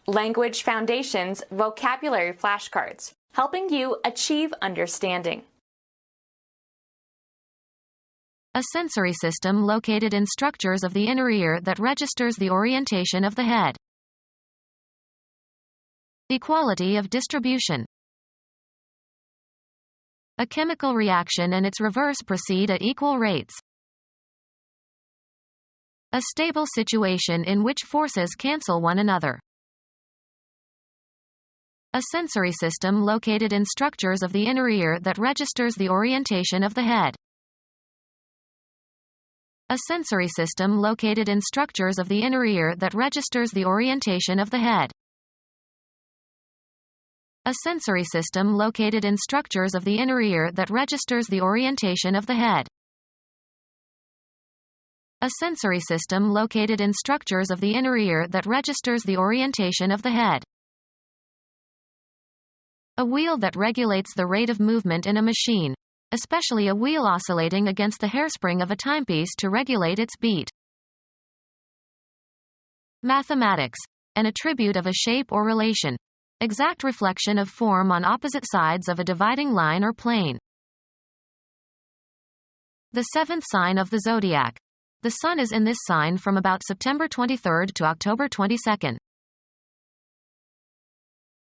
Language Foundations Vocabulary Flashcards, helping you achieve understanding. A sensory system located in structures of the inner ear that registers the orientation of the head. Equality of distribution. A chemical reaction and its reverse proceed at equal rates. A stable situation in which forces cancel one another. A sensory system located in structures of the inner ear that registers the orientation of the head. A sensory system located in structures of the inner ear that registers the orientation of the head. A sensory system located in structures of the inner ear that registers the orientation of the head. A sensory system located in structures of the inner ear that registers the orientation of the head. A wheel that regulates the rate of movement in a machine, especially a wheel oscillating against the hairspring of a timepiece to regulate its beat. Mathematics. An attribute of a shape or relation. Exact reflection of form on opposite sides of a dividing line or plane. The seventh sign of the zodiac. The sun is in this sign from about September 23 to October 22.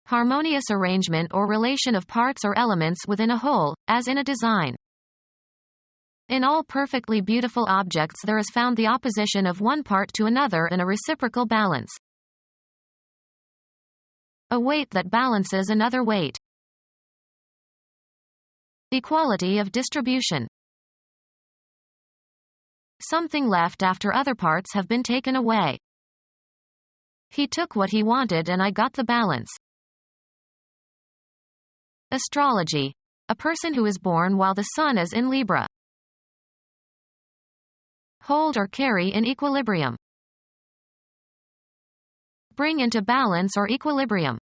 Harmonious arrangement or relation of parts or elements within a whole, as in a design. In all perfectly beautiful objects there is found the opposition of one part to another in a reciprocal balance. A weight that balances another weight. Equality of distribution. Something left after other parts have been taken away. He took what he wanted and I got the balance. Astrology. A person who is born while the sun is in Libra. Hold or carry in equilibrium. Bring into balance or equilibrium.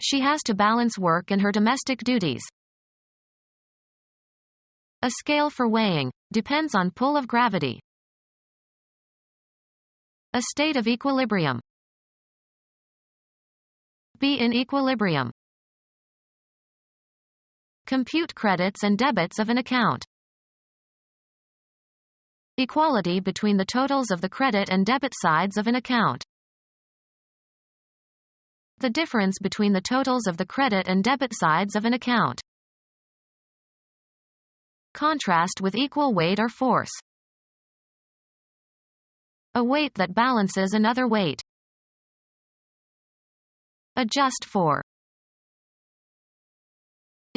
She has to balance work and her domestic duties. A scale for weighing, depends on pull of gravity. A state of equilibrium. Be in equilibrium. Compute credits and debits of an account. Equality between the totals of the credit and debit sides of an account. The difference between the totals of the credit and debit sides of an account. Contrast with equal weight or force. A weight that balances another weight. Adjust for.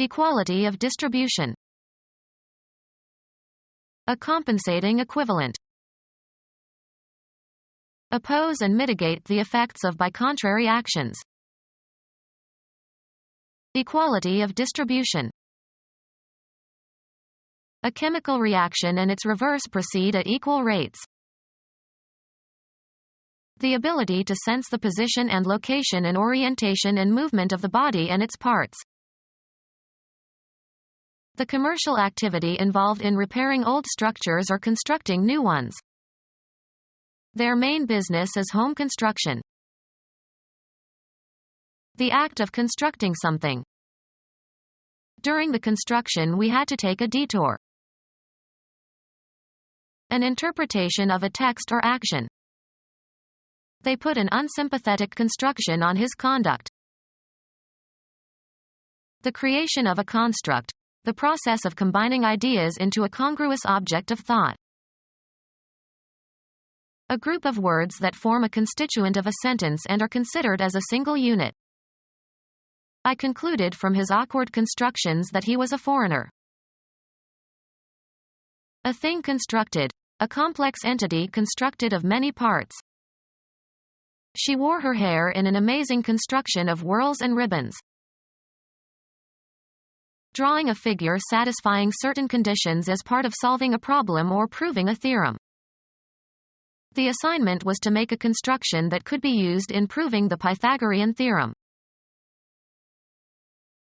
Equality of distribution. A compensating equivalent. Oppose and mitigate the effects of by contrary actions. Equality of distribution. A chemical reaction and its reverse proceed at equal rates. The ability to sense the position and location and orientation and movement of the body and its parts. The commercial activity involved in repairing old structures or constructing new ones. Their main business is home construction. The act of constructing something. During the construction we had to take a detour. An interpretation of a text or action. They put an unsympathetic construction on his conduct. The creation of a construct. The process of combining ideas into a congruous object of thought. A group of words that form a constituent of a sentence and are considered as a single unit. I concluded from his awkward constructions that he was a foreigner. A thing constructed. A complex entity constructed of many parts. She wore her hair in an amazing construction of whorls and ribbons. Drawing a figure satisfying certain conditions as part of solving a problem or proving a theorem. The assignment was to make a construction that could be used in proving the Pythagorean theorem.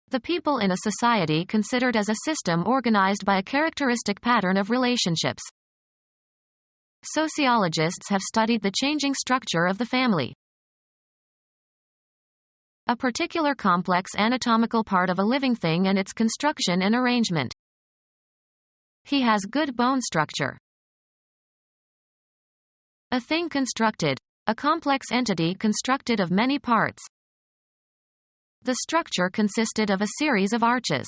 The people in a society considered as a system organized by a characteristic pattern of relationships. Sociologists have studied the changing structure of the family. A particular complex anatomical part of a living thing and its construction and arrangement. He has good bone structure. A thing constructed. A complex entity constructed of many parts. The structure consisted of a series of arches.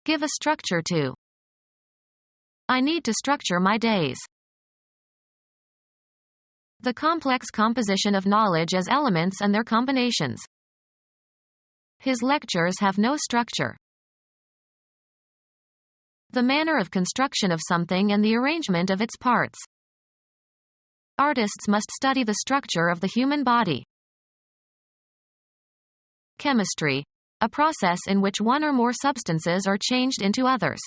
Give a structure to. I need to structure my days. The complex composition of knowledge as elements and their combinations. His lectures have no structure. The manner of construction of something and the arrangement of its parts. Artists must study the structure of the human body. Chemistry. A process in which one or more substances are changed into others.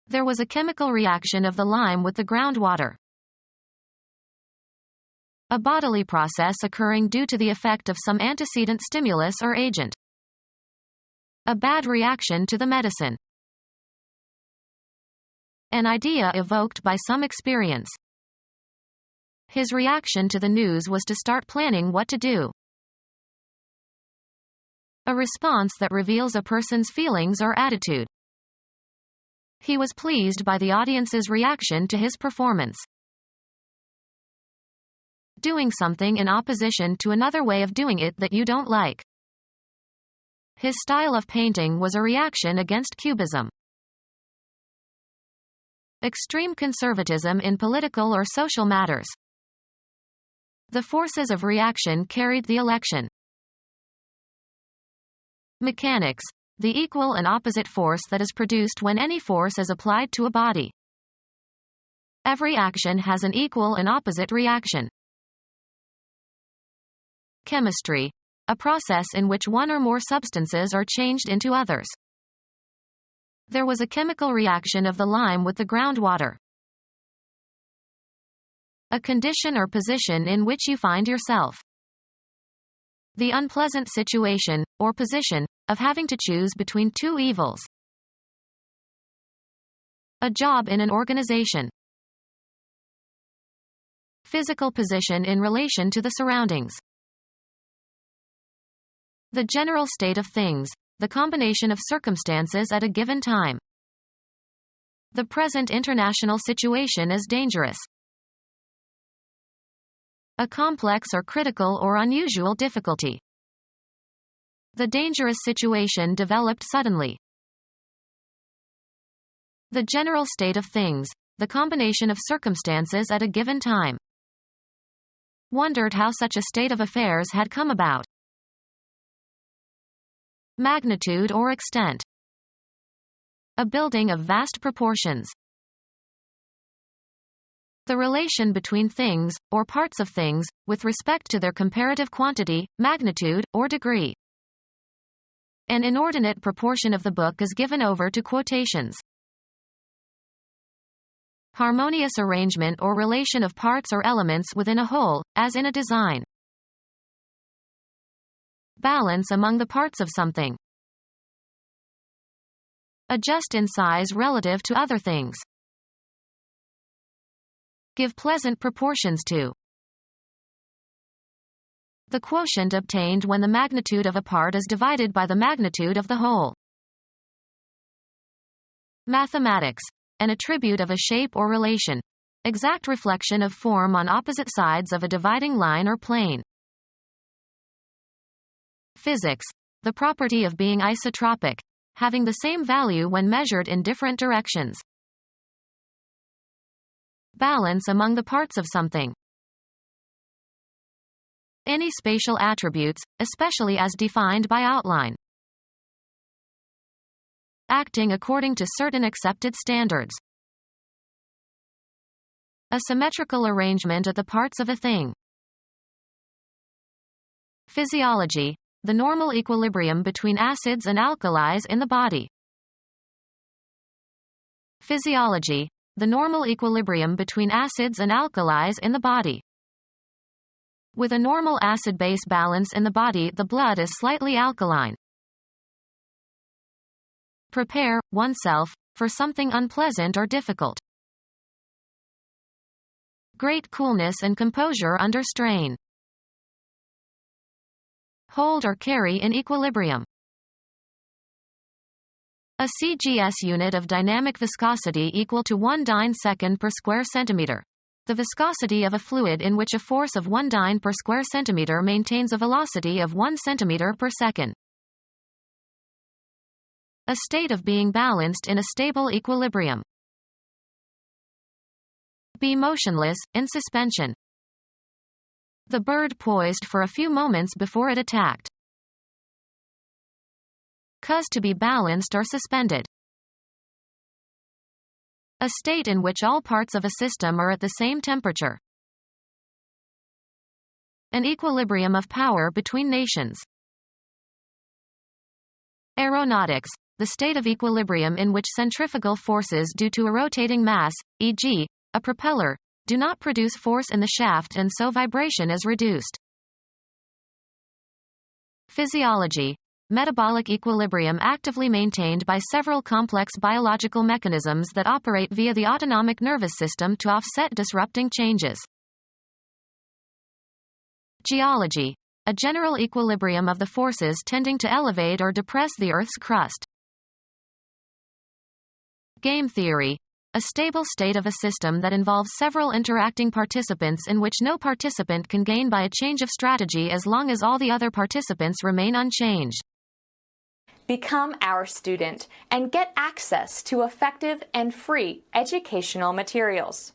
There was a chemical reaction of the lime with the groundwater. A bodily process occurring due to the effect of some antecedent stimulus or agent. A bad reaction to the medicine. An idea evoked by some experience. His reaction to the news was to start planning what to do. A response that reveals a person's feelings or attitude. He was pleased by the audience's reaction to his performance. Doing something in opposition to another way of doing it that you don't like. His style of painting was a reaction against Cubism. Extreme conservatism in political or social matters. The forces of reaction carried the election. Mechanics. The equal and opposite force that is produced when any force is applied to a body. Every action has an equal and opposite reaction. Chemistry. A process in which one or more substances are changed into others. There was a chemical reaction of the lime with the groundwater. A condition or position in which you find yourself. The unpleasant situation, or position, of having to choose between two evils. A job in an organization. Physical position in relation to the surroundings. The general state of things, the combination of circumstances at a given time. The present international situation is dangerous. A complex or critical or unusual difficulty. The dangerous situation developed suddenly. The general state of things, the combination of circumstances at a given time. Wondered how such a state of affairs had come about. Magnitude or extent. A building of vast proportions. The relation between things, or parts of things, with respect to their comparative quantity, magnitude, or degree. An inordinate proportion of the book is given over to quotations. Harmonious arrangement or relation of parts or elements within a whole, as in a design. Balance among the parts of something. Adjust in size relative to other things. Give pleasant proportions to. The quotient obtained when the magnitude of a part is divided by the magnitude of the whole. Mathematics. An attribute of a shape or relation. Exact reflection of form on opposite sides of a dividing line or plane. Physics. The property of being isotropic, having the same value when measured in different directions. Balance among the parts of something. Any spatial attributes, especially as defined by outline. Acting according to certain accepted standards. A symmetrical arrangement of the parts of a thing. Physiology. The normal equilibrium between acids and alkalis in the body. Physiology. The normal equilibrium between acids and alkalis in the body. With a normal acid-base balance in the body, the blood is slightly alkaline. Prepare oneself for something unpleasant or difficult. Great coolness and composure under strain. hold or carry in equilibrium. A CGS unit of dynamic viscosity equal to 1 dyne second per square centimeter. The viscosity of a fluid in which a force of 1 dyne per square centimeter maintains a velocity of 1 centimeter per second. A state of being balanced in a stable equilibrium. Be motionless, in suspension. The bird poised for a few moments before it attacked. Cause to be balanced or suspended. A state in which all parts of a system are at the same temperature. An equilibrium of power between nations. Aeronautics, the state of equilibrium in which centrifugal forces due to a rotating mass, e.g., a propeller, do not produce force in the shaft and so vibration is reduced. Physiology, metabolic equilibrium actively maintained by several complex biological mechanisms that operate via the autonomic nervous system to offset disrupting changes. Geology, a general equilibrium of the forces tending to elevate or depress the Earth's crust. Game theory, a stable state of a system that involves several interacting participants in which no participant can gain by a change of strategy as long as all the other participants remain unchanged. Become our student and get access to effective and free educational materials.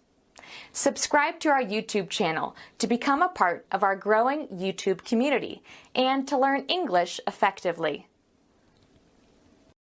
Subscribe to our YouTube channel to become a part of our growing YouTube community and to learn English effectively.